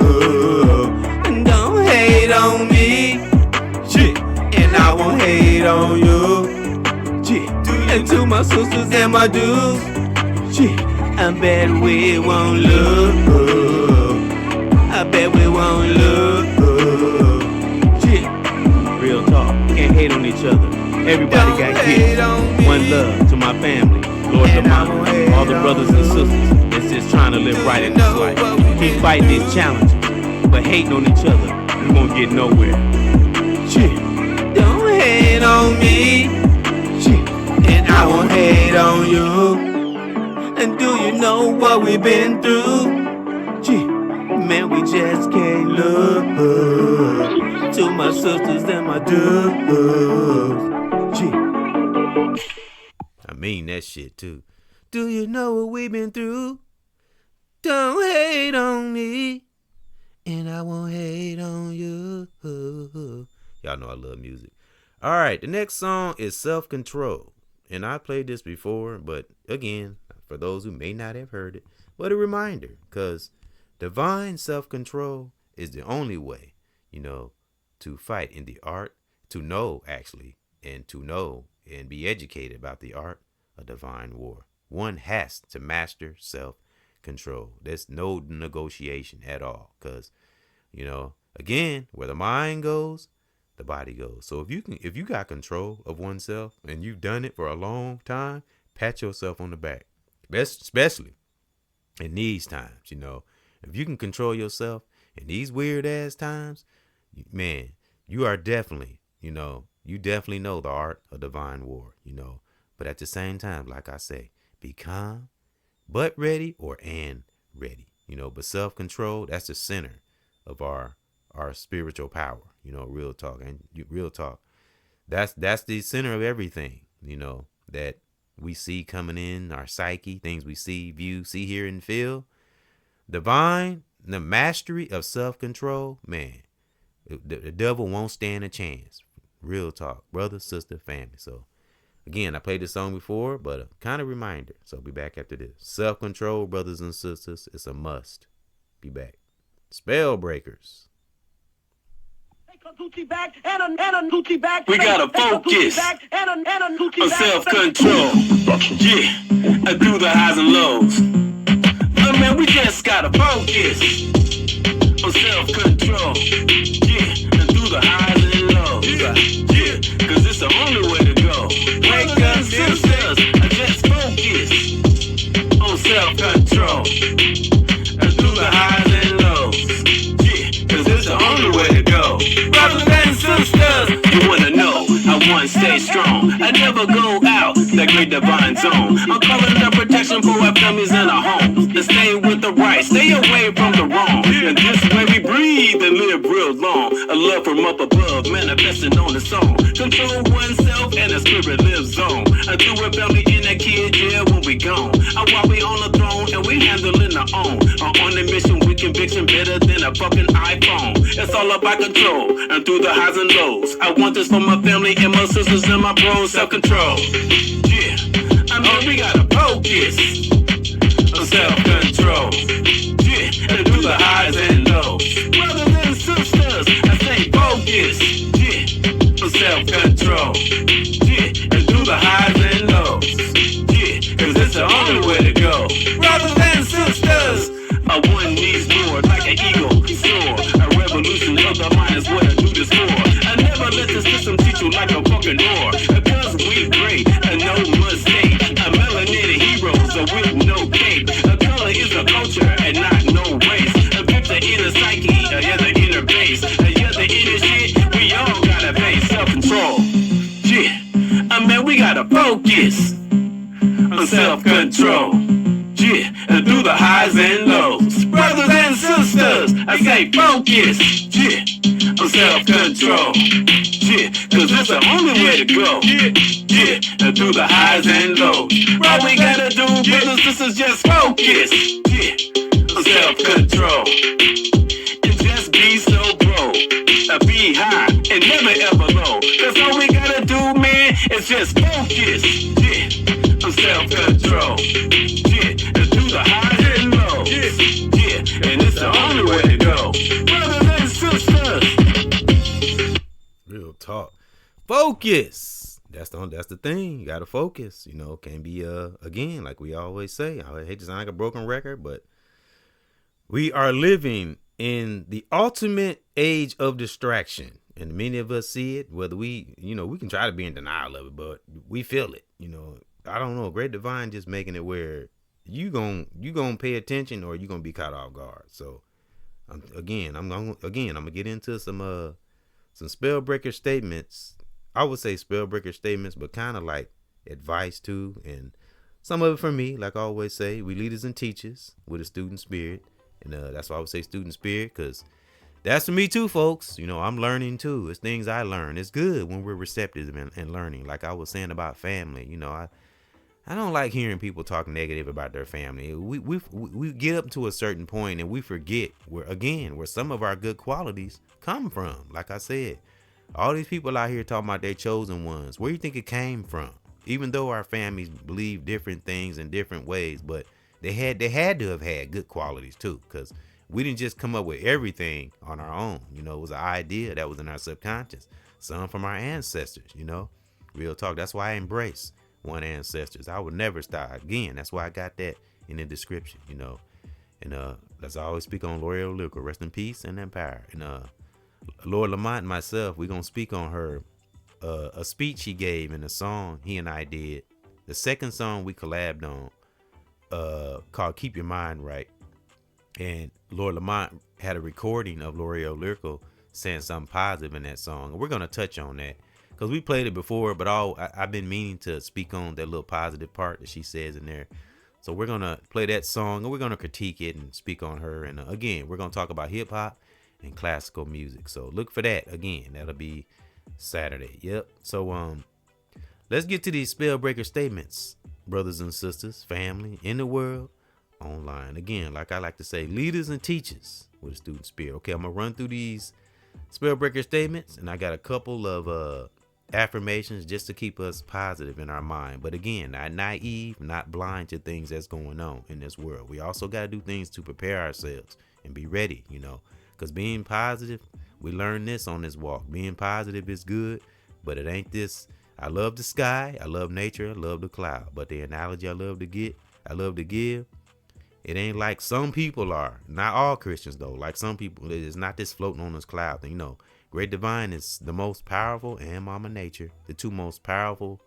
Don't hate on me, and I won't hate on you. And to my sisters and my dudes, I bet we won't lose. I bet we won't lose. Real talk, can't hate on each other. Everybody got gifts. One love to my family, Lord to mine, all the brothers and sisters that's just trying to live right in this life. Keep fighting these challenges, but hating on each other, we won't get nowhere. Don't hate on me, and I won't hate on you. And do you know what we've been through? Man, we just can't lose. To my sisters and my dudes. I mean that shit too. Do you know what we've been through? Don't hate on me, and I won't hate on you. Y'all know I love music. All right, the next song is Self-Control. And I played this before, but again, for those who may not have heard it, but a reminder, because divine self-control is the only way, to fight in the art, to know actually, and to know and be educated about the art of divine war. One has to master self-control. There's no negotiation at all, because, again, where the mind goes, the body goes. So if you got control of oneself and you've done it for a long time, pat yourself on the back. Especially in these times, if you can control yourself in these weird ass times, man, you are definitely, you definitely know the art of divine war, but at the same time, like I say, be calm, but ready and ready, but self-control, that's the center of our spiritual power, real talk. And real talk, that's the center of everything, that we see coming in our psyche, things we see, view, see, hear, and feel. The mastery of self-control, man, the devil won't stand a chance. Real talk, brother, sister, family. So again, I played this song before, but a kind of reminder. So I'll be back after this. Self-control, brothers and sisters, it's a must. Be back. Spell breakers. We gotta focus on self-control. Through the highs and lows. Man, we just gotta focus on self-control. Through the highs and lows. Cause it's the only way to go. Wake up, sisters, just focus on self-control. Through the highs and lows. Cause it's the only way to go. Brothers and sisters, you wanna know how one stay strong. I never go out that great divine zone. I'm calling the protection for our families and our homes. To stay with the right, stay away from the wrong. And this way we breathe and live real long. A love from up above, manifesting on the song. Control oneself and the spirit lives on. I do a family in a kid, yeah, when we gone. And while we on the throne and we handling our own. I'm on a mission with conviction better than a fucking iPhone. It's all about control and through the highs and lows. I want this for my family and my sisters and my bros. Self-control. Yeah, I mean we gotta focus on self-control. Yeah, and through the highs and lows. Brothers and sisters, I say focus. Yeah, on self-control. Yeah, and through the highs and lows. Yeah, cause it's the only way to go. Brothers and sisters, one needs more like an eagle soar. A revolution of the mind is what I do this for. I never let the system teach you like a fucking door. Because we great, no mistake. A melanated heroes with no cape. A color is a culture and not no race. A grip the inner psyche, yeah, the inner base. Yeah, the inner shit, we all gotta pay self-control. Yeah, man, we gotta focus on self-control. Yeah, and through the highs and lows. Brothers and sisters, I say focus. Yeah, on self-control. Yeah, cause it's the only way to go. Yeah, and through the highs and lows. All we gotta do, brothers and sisters, just focus. Yeah, on self-control. And just be so broke. Be high and never ever low. Cause all we gotta do, man, is just focus. Yeah, on self-control. The highs and lows. Yeah, and it's the only way to go. Brothers and sisters. Real talk. Focus. That's the thing. You gotta focus. You know, can't be again, like we always say. I hate to sound like a broken record, but we are living in the ultimate age of distraction. And many of us see it, whether we can try to be in denial of it, but we feel it. You know, I don't know. Great Divine just making it where you gonna pay attention or you gonna be caught off guard. So I'm gonna get into some spellbreaker statements. I would say spellbreaker statements, but kind of like advice too, and some of it from me. Like I always say, we leaders and teachers with a student spirit, and that's why I would say student spirit, because that's for me too, folks. You know, I'm learning too. It's things I learn. It's good when we're receptive and learning. Like I was saying about family, you know, I don't like hearing people talk negative about their family. We get up to a certain point and we forget where some of our good qualities come from. Like I said, all these people out here talking about their chosen ones. Where do you think it came from? Even though our families believe different things in different ways, but they had to have had good qualities too, because we didn't just come up with everything on our own. You know, it was an idea that was in our subconscious, some from our ancestors. You know, real talk. That's why I embrace one ancestors. I would never stop. Again, that's why I got that in the description, you know. And let's always speak on L'Oreal Lyrical. Rest in peace and empire. And Lord Lamont and myself, we're gonna speak on her a speech he gave in a song he and I did. The second song we collabed on called Keep Your Mind Right. And Lord Lamont had a recording of L'Oreal Lyrical saying something positive in that song. And we're gonna touch on that, because we played it before, but I've been meaning to speak on that little positive part that she says in there. So we're going to play that song and we're going to critique it and speak on her. And again, we're going to talk about hip hop and classical music. So look for that. Again, that'll be Saturday. Yep. So let's get to these spellbreaker statements, brothers and sisters, family in the world, online. Again, like I like to say, leaders and teachers with a student spirit. Okay, I'm going to run through these spellbreaker statements, and I got a couple of affirmations just to keep us positive in our mind. But again, not naive, not blind to things that's going on in this world. We also got to do things to prepare ourselves and be ready, you know, because being positive, we learn this on this walk. Being positive is good, but it ain't this. I love the sky, I love nature, I love the cloud. But the analogy I love to give, it ain't like some people are. Not all Christians though. Like some people, it's not this floating on this cloud thing. You know, Great Divine is the most powerful, and Mama Nature, the two most powerful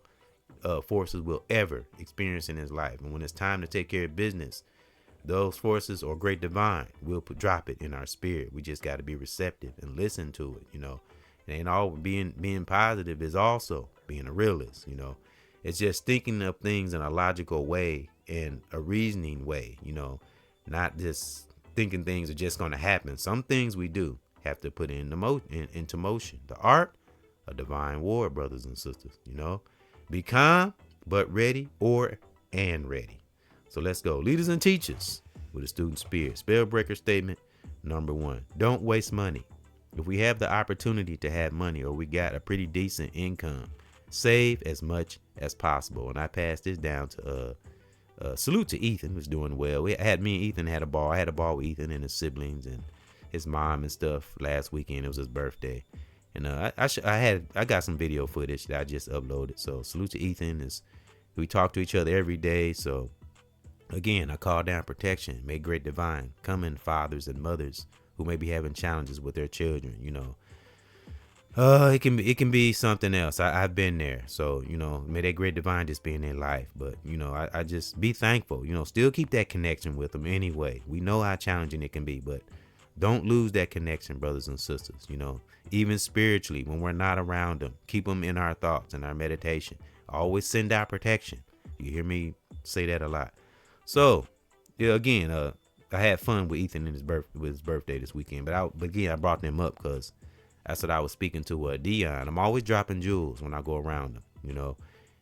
forces we'll ever experience in his life. And when it's time to take care of business, those forces or Great Divine will drop it in our spirit. We just got to be receptive and listen to it, you know. It ain't all being positive is also being a realist, you know. It's just thinking of things in a logical way and a reasoning way, you know, not just thinking things are just going to happen. Some things we do have to put into motion. The art of divine war, brothers and sisters, you know. Be calm, but ready and ready. So let's go. Leaders and teachers with a student spirit. Spell breaker statement number 1. Don't waste money. If we have the opportunity to have money or we got a pretty decent income, save as much as possible. And I passed this down to salute to Ethan, who's doing well. Me and Ethan had a ball. I had a ball with Ethan and his siblings and his mom and stuff last weekend. It was his birthday. And I got some video footage that I just uploaded. So salute to Ethan. We talk to each other every day. So again, I call down protection. May great divine come in fathers and mothers who may be having challenges with their children. You know, it can be something else. I've been there. So, you know, may that great divine just be in their life. But, you know, I just be thankful, you know, still keep that connection with them anyway. We know how challenging it can be, but don't lose that connection, brothers and sisters. You know, even spiritually, when we're not around them, keep them in our thoughts and our meditation. Always send out protection. You hear me say that a lot. So, yeah, again, I had fun with Ethan and his birthday this weekend. But again, I brought them up because that's what I was speaking to Dion. I'm always dropping jewels when I go around them, you know,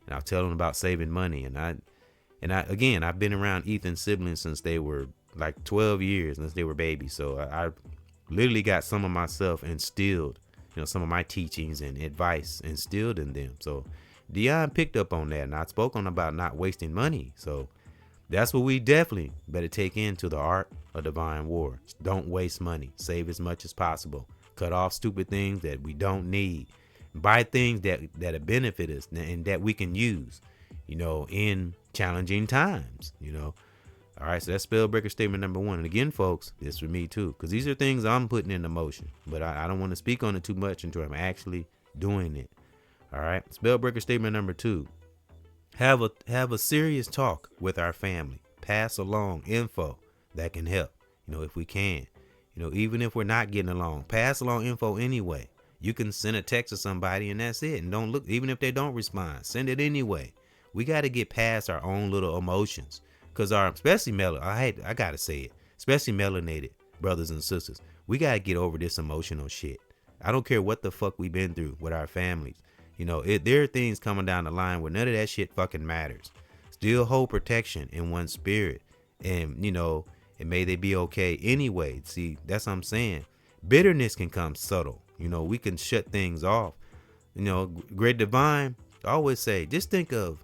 and I'll tell them about saving money. And I've been around Ethan's siblings since they were like 12 years, since they were babies. So I literally got some of myself instilled, you know, some of my teachings and advice instilled in them. So Dion picked up on that, and I spoke on about not wasting money. So that's what we definitely better take into the art of divine war. Don't waste money. Save as much as possible. Cut off stupid things that we don't need. Buy things that benefit us and that we can use, you know, in challenging times, you know. All right, so that's spellbreaker statement number 1. And again, folks, this for me too, because these are things I'm putting into motion. But I don't want to speak on it too much until I'm actually doing it. All right, spellbreaker statement number 2. Have a serious talk with our family. Pass along info that can help, you know, if we can. You know, even if we're not getting along, pass along info anyway. You can send a text to somebody and that's it. And don't look, even if they don't respond, send it anyway. We got to get past our own little emotions. Because especially I got to say it, especially melanated brothers and sisters, we got to get over this emotional shit. I don't care what the fuck we've been through with our families. You know, there are things coming down the line where none of that shit fucking matters. Still hold protection in one spirit. And, you know, and may they be okay anyway. See, that's what I'm saying. Bitterness can come subtle. You know, we can shut things off. You know, Great Divine, I always say, just think of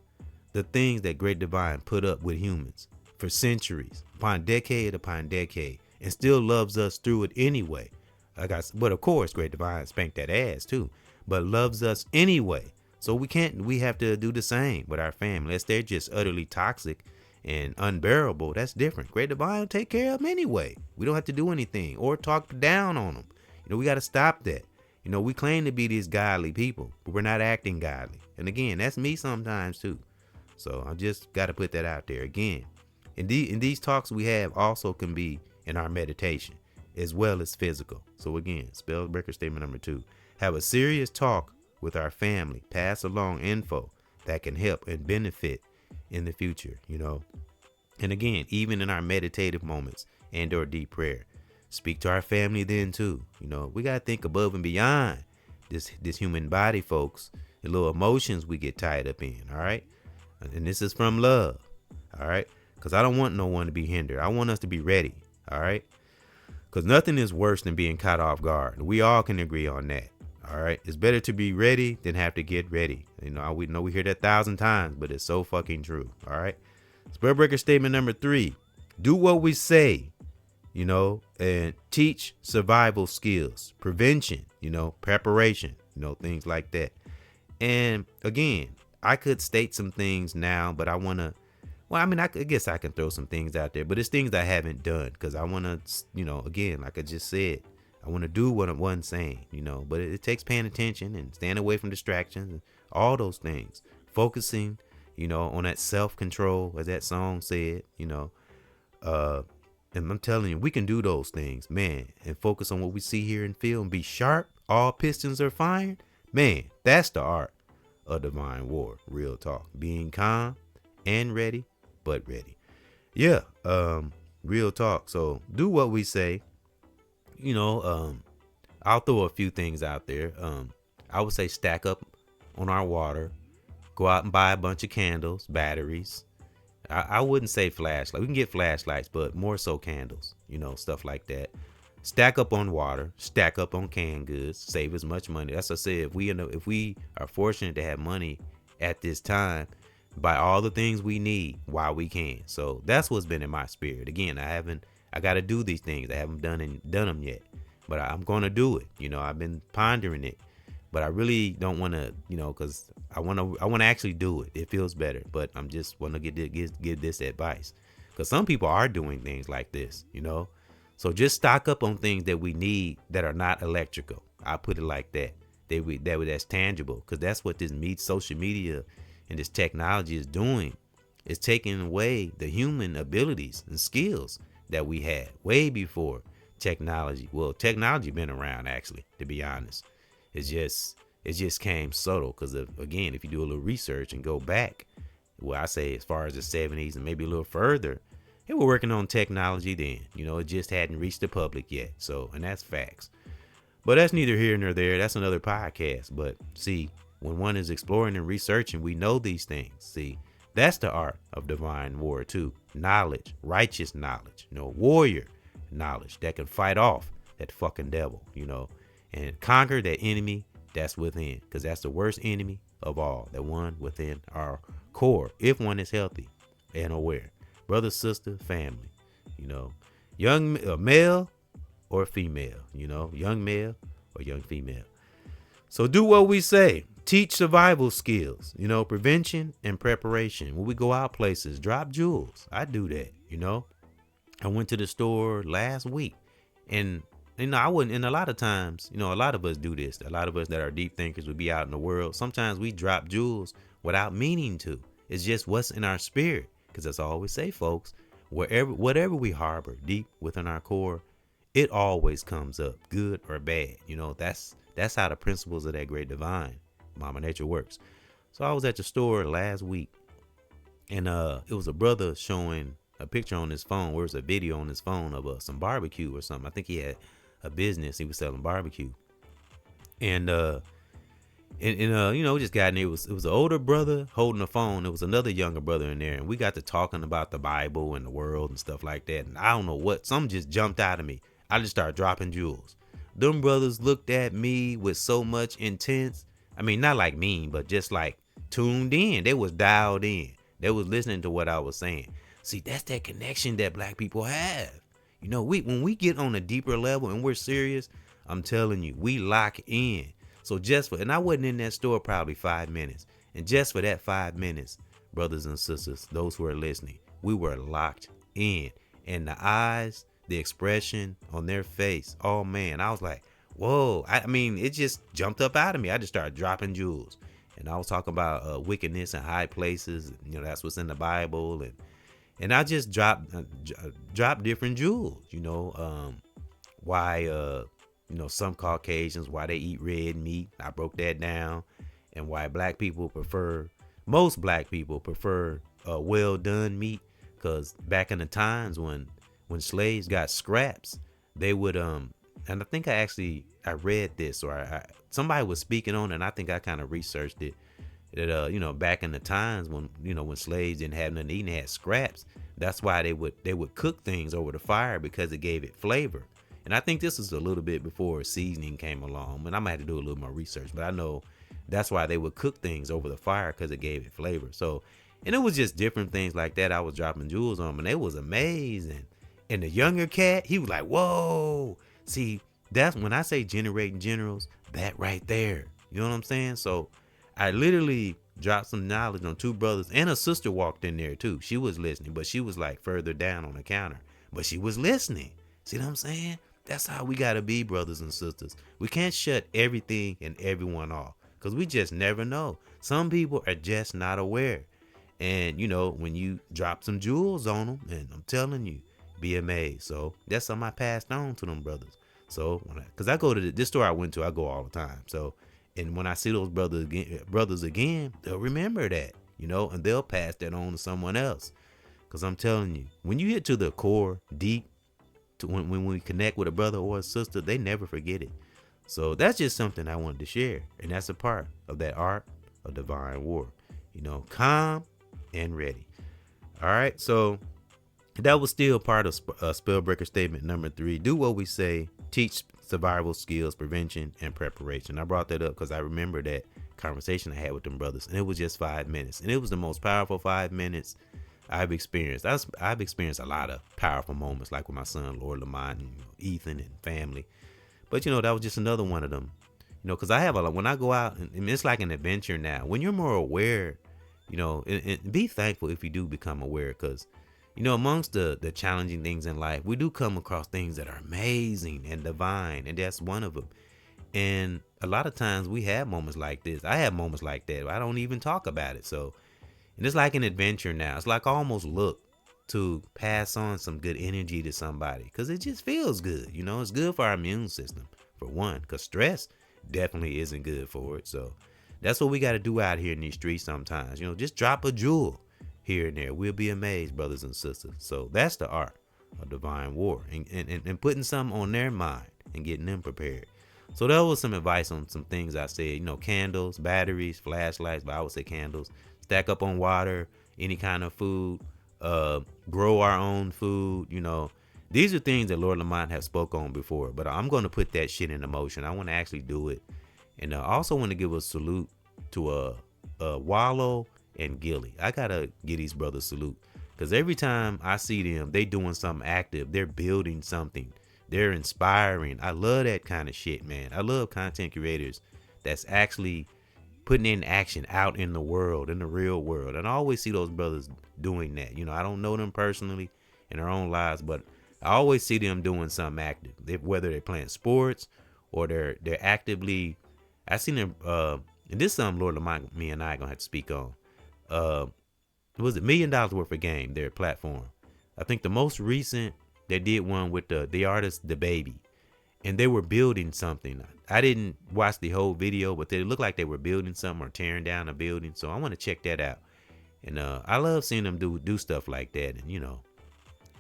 the things that Great Divine put up with humans for centuries, upon decade, and still loves us through it anyway. But of course, Great Divine spanked that ass too, but loves us anyway. So we have to do the same with our family. Unless they're just utterly toxic and unbearable, that's different. Great Divine will take care of them anyway. We don't have to do anything or talk down on them. You know, we got to stop that. You know, we claim to be these godly people, but we're not acting godly. And again, that's me sometimes too. So I just got to put that out there again. In these talks we have also can be in our meditation as well as physical. So again, spellbreaker statement number 2. Have a serious talk with our family. Pass along info that can help and benefit in the future, you know. And again, even in our meditative moments and or deep prayer, speak to our family then too. You know, we got to think above and beyond this human body, folks. The little emotions we get tied up in, all right? And this is from love, all right? Because I don't want no one to be hindered. I want us to be ready, all right? Because nothing is worse than being caught off guard. We all can agree on that, all right? It's better to be ready than have to get ready. You know we hear that 1,000 times, but it's so fucking true, all right? Spellbreaker statement number 3. Do what we say, you know, and teach survival skills, prevention, you know, preparation, you know, things like that. And again, I could state some things now, but I want to, I guess I can throw some things out there, but it's things I haven't done because I want to, you know, again, like I just said, I want to do what I wasn't saying, you know, but it takes paying attention and staying away from distractions and all those things. Focusing, you know, on that self-control, as that song said, you know, and I'm telling you, we can do those things, man, and focus on what we see, hear, and feel and be sharp. all pistons are firing, man, that's the art of divine war. Real talk. Being calm and ready, but ready. Yeah, real talk. So do what we say. I'll throw a few things out there. I would say stack up on our water. Go out and buy a bunch of candles, batteries. I wouldn't say flashlight. We can get flashlights, but more so candles, stuff like that. Stack up on water, stack up on canned goods, save as much money. That's what I said. If we are fortunate to have money at this time, buy all the things we need while we can. So that's what's been in my spirit. Again, I got to do these things. I haven't done them yet, but I'm going to do it. I've been pondering it, but I really don't want to, cause I want to actually do it. It feels better, but I'm just want to give this advice, cause some people are doing things like this, so just stock up on things that we need that are not electrical. I put it like that. That's tangible, because that's what this social media and this technology is doing. It's taking away the human abilities and skills that we had way before technology. Well, technology been around, actually, to be honest. It just came subtle, because again, if you do a little research and go back, well, I say as far as the 70s and maybe a little further, they were working on technology then. It just hadn't reached the public yet. So, and that's facts. But that's neither here nor there. That's another podcast. But see, when one is exploring and researching, we know these things. See, that's the art of divine war too. Knowledge, righteous knowledge, warrior knowledge that can fight off that fucking devil, and conquer that enemy that's within, because that's the worst enemy of all, that one within our core, if one is healthy and aware. Brother, sister, family, young male or female, young male or young female. So do what we say. Teach survival skills, prevention and preparation. When we go out places, drop jewels. I do that, I went to the store last week, and I wouldn't. And a lot of times, a lot of us do this. A lot of us that are deep thinkers would be out in the world. Sometimes we drop jewels without meaning to. It's just what's in our spirit. Because as I always say, folks, whatever we harbor deep within our core, it always comes up, good or bad. That's how the principles of that great divine Mama Nature works. So I was at the store last week, and it was a brother showing a picture on his phone, where it's a video on his phone of some barbecue or something. I think he had a business. He was selling barbecue, and we just got in there. It was an older brother holding the phone. There was another younger brother in there, and we got to talking about the Bible and the world and stuff like that. And I don't know what, something just jumped out of me. I just started dropping jewels. Them brothers looked at me with so much intense. I mean, not like mean, but just like tuned in. They was dialed in. They was listening to what I was saying. See, that's that connection that black people have. When we get on a deeper level and we're serious, I'm telling you, we lock in. So and I wasn't in that store probably 5 minutes. And just for that 5 minutes, brothers and sisters, those who are listening, we were locked in. And the eyes, the expression on their face, oh man, I was like, whoa. I mean, it just jumped up out of me. I just started dropping jewels. And I was talking about wickedness in high places. That's what's in the Bible. And I just dropped different jewels, why, some Caucasians, why they eat red meat. I broke that down. And why most black people prefer well done meat. Because back in the times when slaves got scraps, they would, and I think I read this, or somebody was speaking on it, and I think I kind of researched it. That back in the times when slaves didn't have nothing to eat and they had scraps, that's why they would cook things over the fire, because it gave it flavor. And I think this is a little bit before seasoning came along, and I might have to do a little more research, but I know that's why they would cook things over the fire, because it gave it flavor. So, and it was just different things like that I was dropping jewels on, and it was amazing. And the younger cat, he was like, whoa. See, that's when I say generating generals, that right there. You know what I'm saying? So I literally dropped some knowledge on two brothers, and a sister walked in there too. She was listening, but she was like further down on the counter, but she was listening. See what I'm saying? That's how we got to be, brothers and sisters. We can't shut everything and everyone off, because we just never know. Some people are just not aware. And, when you drop some jewels on them, and I'm telling you, be amazed. So that's something I passed on to them brothers. So because I go to this store I went to, I go all the time. So, and when I see those brothers again, they'll remember that, and they'll pass that on to someone else. Because I'm telling you, when you get to the core, deep, to when we connect with a brother or a sister, they never forget it. So that's just something I wanted to share. And that's a part of that art of divine war. Calm and ready. All right. So that was still part of Spellbreaker statement number 3. Do what we say. Teach survival skills, prevention, and preparation. I brought that up because I remember that conversation I had with them brothers. And it was just 5 minutes. And it was the most powerful 5 minutes I've experienced. I've experienced a lot of powerful moments, like with my son, Lord Lamont, and Ethan, and family. But, that was just another one of them. Because I have when I go out, and it's like an adventure now. When you're more aware, and be thankful if you do become aware. Because, amongst the challenging things in life, we do come across things that are amazing and divine. And that's one of them. And a lot of times we have moments like this. I have moments like that. I don't even talk about it. So, and it's like an adventure now. It's like I almost look to pass on some good energy to somebody because it just feels good. It's good for our immune system, for one, because stress definitely isn't good for it. So that's what we got to do out here in these streets sometimes. Just drop a jewel here and there. We'll be amazed, brothers and sisters. So that's the art of divine war and putting something on their mind and getting them prepared. So that was some advice on some things I said, candles, batteries, flashlights, but I would say candles, stack up on water, any kind of food, grow our own food. These are things that Lord Lamont have spoke on before, but I'm going to put that shit into motion. I want to actually do it. And I also want to give a salute to Wallow and Gilly. I got to give these brothers salute because every time I see them, they doing something active. They're building something. They're inspiring. I love that kind of shit, man. I love content creators that's actually putting in action out in the world, in the real world. And I always see those brothers doing that. I don't know them personally in their own lives, but I always see them doing something active. Whether they're playing sports or they're actively, I seen them, and this is something Lord Lamont, me and I gonna have to speak on. Was it $1 million worth of game, their platform? I think the most recent, they did one with the artist, The Baby, and they were building something. I didn't watch the whole video, but they looked like they were building something or tearing down a building. So I want to check that out. And I love seeing them do stuff like that. And,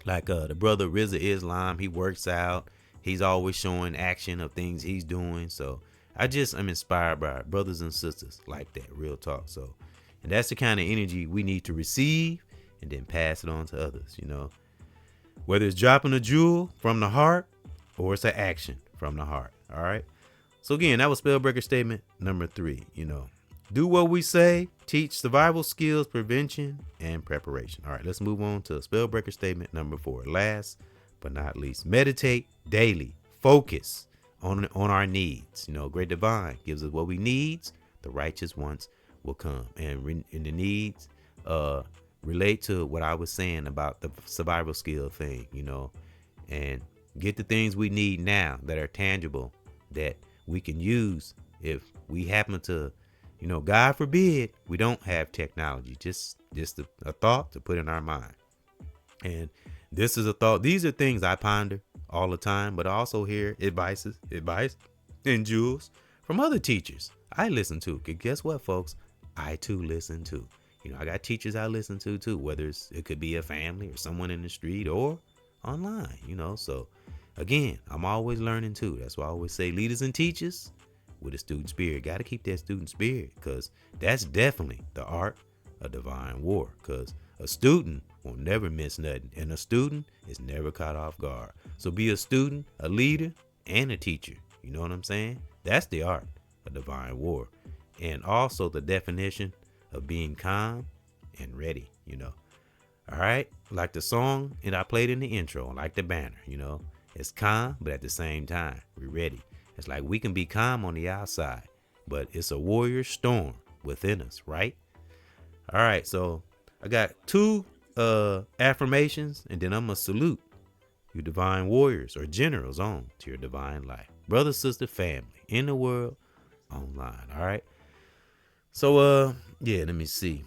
like the brother Rizza Islam, he works out. He's always showing action of things he's doing. So I'm inspired by brothers and sisters like that, real talk. So, and that's the kind of energy we need to receive and then pass it on to others, whether it's dropping a jewel from the heart or it's an action from the heart. All right. So again, that was Spellbreaker statement number 3. Do what we say, teach survival skills, prevention, and preparation. All right, let's move on to Spellbreaker statement number 4. Last but not least, meditate daily. Focus on our needs. Great divine gives us what we need. The righteous ones will come. And the needs relate to what I was saying about the survival skill thing, and get the things we need now that are tangible that we can use if we happen to, God forbid, we don't have technology, just a thought to put in our mind. And this is a thought. These are things I ponder all the time, but I also hear advice and jewels from other teachers I listen to. Cause guess what, folks? I too listen to. I got teachers I listen to too, whether it could be a family or someone in the street or online, So again, I'm always learning too. That's why I always say leaders and teachers with a student spirit. Got to keep that student spirit because that's definitely the art of divine war. Because a student will never miss nothing, and a student is never caught off guard. So be a student, a leader, and a teacher. You know what I'm saying? That's the art of divine war. And also the definition of being calm and ready, All right. Like the song and I played in the intro, like the banner, It's calm, but at the same time, we're ready. It's like we can be calm on the outside, but it's a warrior storm within us, right? All right. So I got 2 affirmations, and then I'm going to salute you divine warriors or generals on to your divine life. Brother, sister, family in the world, online. All right. So, yeah, let me see.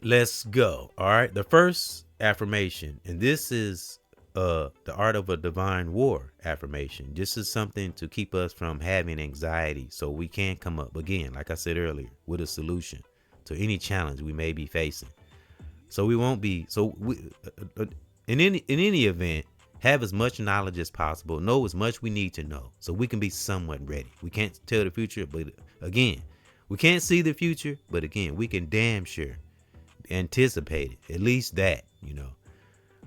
Let's go. All right. The first affirmation, and this is the art of a divine war affirmation. This is something to keep us from having anxiety, so we can come up again, like I said earlier, with a solution to any challenge we may be facing. So we won't be in any event, have as much knowledge as possible, know as much we need to know, so we can be somewhat ready. We can't tell the future, but again, we can't see the future, but again, we can damn sure anticipate it. At least that,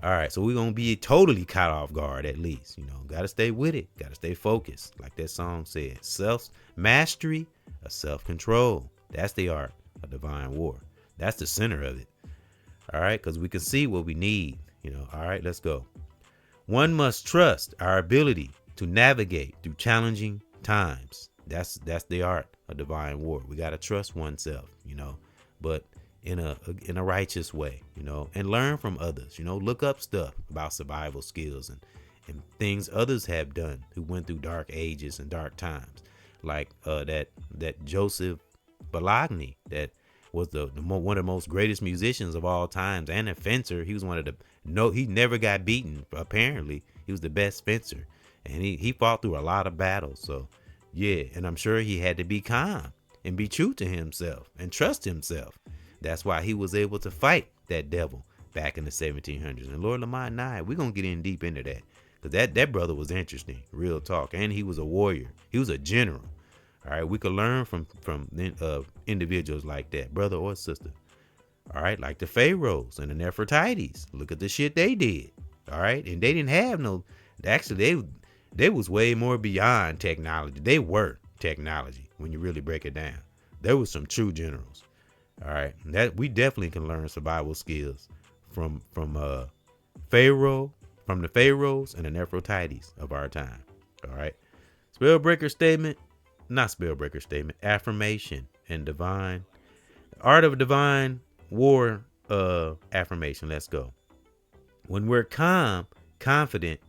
All right, so we're gonna be totally caught off guard, at least. Gotta stay with it, gotta stay focused, like that song said. Self-mastery, a self-control. That's the art of divine war. That's the center of it. All right, because we can see what we need. All right, let's go. One must trust our ability to navigate through challenging times. That's the art of divine war. We gotta trust oneself, but in a righteous way, and learn from others. Look up stuff about survival skills and things others have done who went through dark ages and dark times, like that Joseph Bologna, that was one of the most greatest musicians of all times and a fencer. He was he never got beaten. Apparently, he was the best fencer, and he fought through a lot of battles. So yeah, and I'm sure he had to be calm and be true to himself and trust himself. That's why he was able to fight that devil back in the 1700s. And Lord Lamont and I, we're going to get in deep into that. Because that brother was interesting, real talk. And he was a warrior. He was a general. All right, we could learn from individuals like that, brother or sister. All right, like the Pharaohs and the Nefertites. Look at the shit they did. All right, and they didn't have actually, they was way more beyond technology. They were technology when you really break it down. There was some true generals. All right, that we definitely can learn survival skills from the Pharaohs and the Nefertites of our time. All right, affirmation and art of divine war affirmation. Let's go. When we're calm, confident,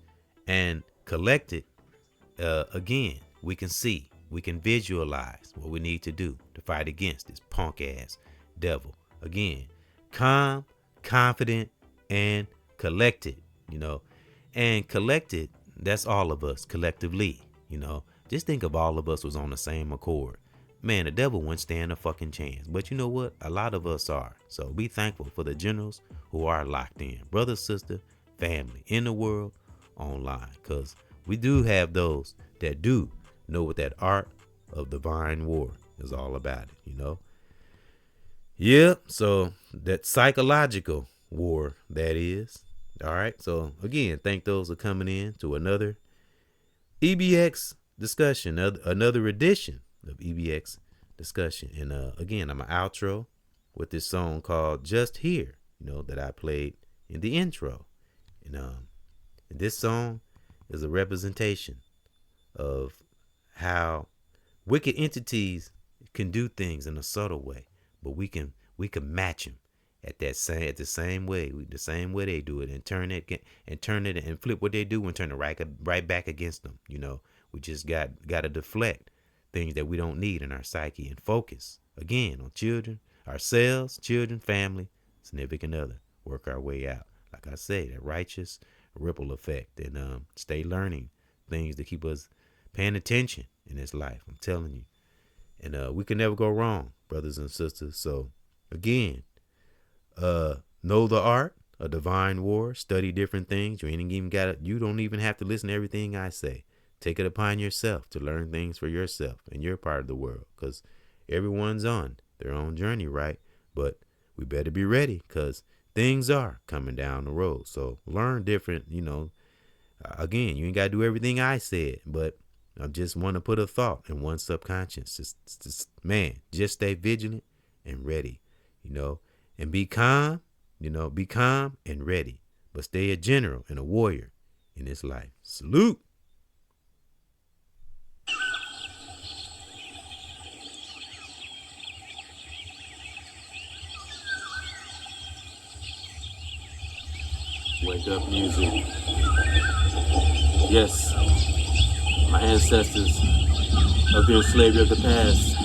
and collected, again, we can visualize what we need to do to fight against this punk ass devil. Again, calm, confident, and collected, and collected, that's all of us collectively. Just think of all of us was on the same accord. Man, the devil wouldn't stand a fucking chance. But you know what? A lot of us are. So be thankful for the generals who are locked in. Brother, sister, family, in the world, online. Because we do have those that do know what that art of divine war is all about it, Yeah, so that psychological war, that is. All right, so again, thank those for coming in to another EBX discussion, another edition of EBX discussion. And again, I'm an outro with this song called Just Here, that I played in the intro. And this song is a representation of how wicked entities can do things in a subtle way, but we can match them the same way they do it, and turn it and flip what they do and turn it right back against them. We just got to deflect things that we don't need in our psyche and focus again on children, ourselves, children, family, significant other. Work our way out. Like I say, that righteous ripple effect, and stay learning things to keep us paying attention in this life. I'm telling you. And we can never go wrong, brothers and sisters. So again, know the art of divine war, study different things. You don't even have to listen to everything I say. Take it upon yourself to learn things for yourself in your part of the world, because everyone's on their own journey, right? But we better be ready, because things are coming down the road. So learn different, again, you ain't got to do everything I said, but I just want to put a thought in one's subconscious. Just stay vigilant and ready, and be calm, be calm and ready, but stay a general and a warrior in this life. Salute. Wake up music. Yes, my ancestors of the slavery of the past.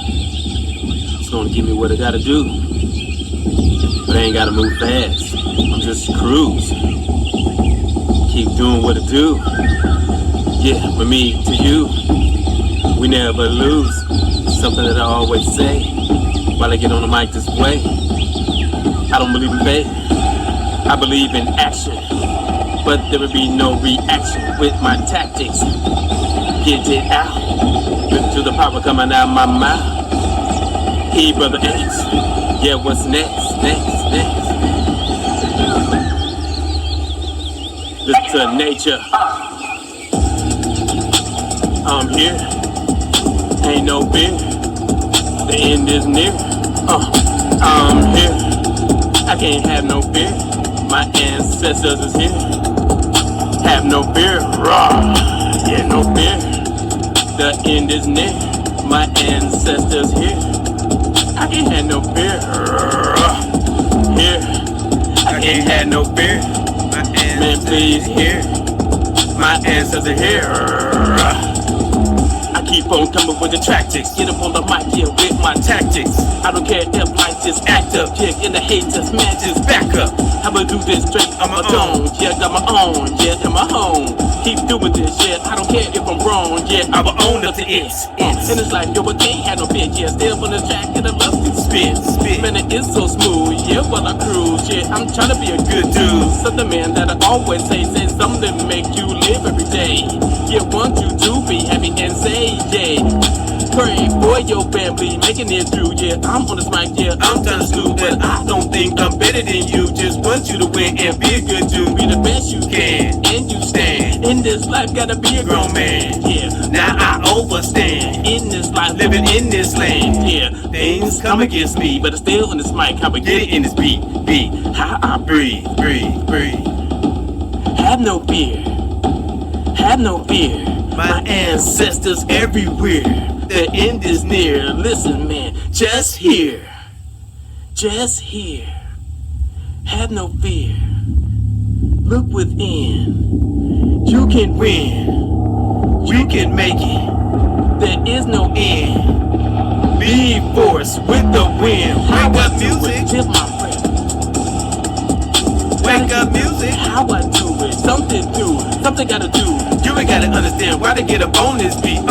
It's gonna give me what I gotta do. But I ain't gotta move fast. I'm just cruise. keep doing what I do. Yeah, from me to you, we never lose. Something that I always say while I get on the mic this way. I don't believe in faith, I believe in action. But there will be no reaction with my tactics. Get it out. Listen to the power coming out my mouth. Hey, Brother X. Yeah, what's next? Listen to nature. I'm here. Ain't no fear. The end is near. I'm here. I can't have no fear. My ancestors is here. Have no fear. Raw. Yeah, no fear. The end is near. My ancestors here. I can't have no fear. Here. I can't have no fear. Man, please hear. My ancestors are here. I keep on coming with the tactics. Get up on the mic here with my tactics. I don't care if life just act up. Yeah, and the haters, man, just back up. I'ma do this straight on my own. Yeah, got my own. Yeah, in my home. Keep doing this, yeah. I don't care if I'm wrong. Yeah, I'ma own up to it. And it's like, yo, I can't have no fear. Yeah, still on the track and I love to spit. Man, it is so smooth. Yeah, while I cruise. Yeah, I'm trying to be a good dude. Something, man, that I always say something to make you live every day. Yeah, want you to be happy and say, yeah. Pray for your family, making it through. Yeah, I'm on this mic, yeah, I'm done school, but I don't think I'm better than you. Just want you to win and be a good dude, be the best you can, and you stand. In this life, gotta be a grown man. Yeah, now I overstand. In this life, living in this land. Yeah, things come against me, but I'm still on this mic. How I get it in this beat, how I breathe. Have no fear, have no fear. My ancestors everywhere. The end is near. Listen, man, just here. Have no fear. Look within. You can win. You can make it. There is no end. Be forced with the wind. Wake up music. Tip my breath. Wake up music. How I do it. Something do. Something gotta do. You ain't gotta understand why to get up on this beat.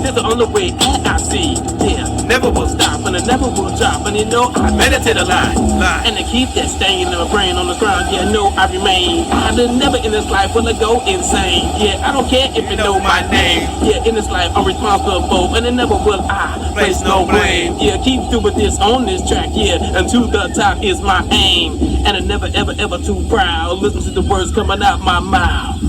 There's the only way that I see. Yeah, never will stop and I never will drop. And you know I meditate a lot. And I keep that stain in my brain on the ground. Yeah, no, I remain. I done never in this life will I go insane. Yeah, I don't care if you know my name. Yeah, in this life I'm responsible and I never will I place no blame. Yeah, keep doing this on this track. Yeah, and to the top is my aim. And I never ever too proud. Listen to the words coming out my mouth.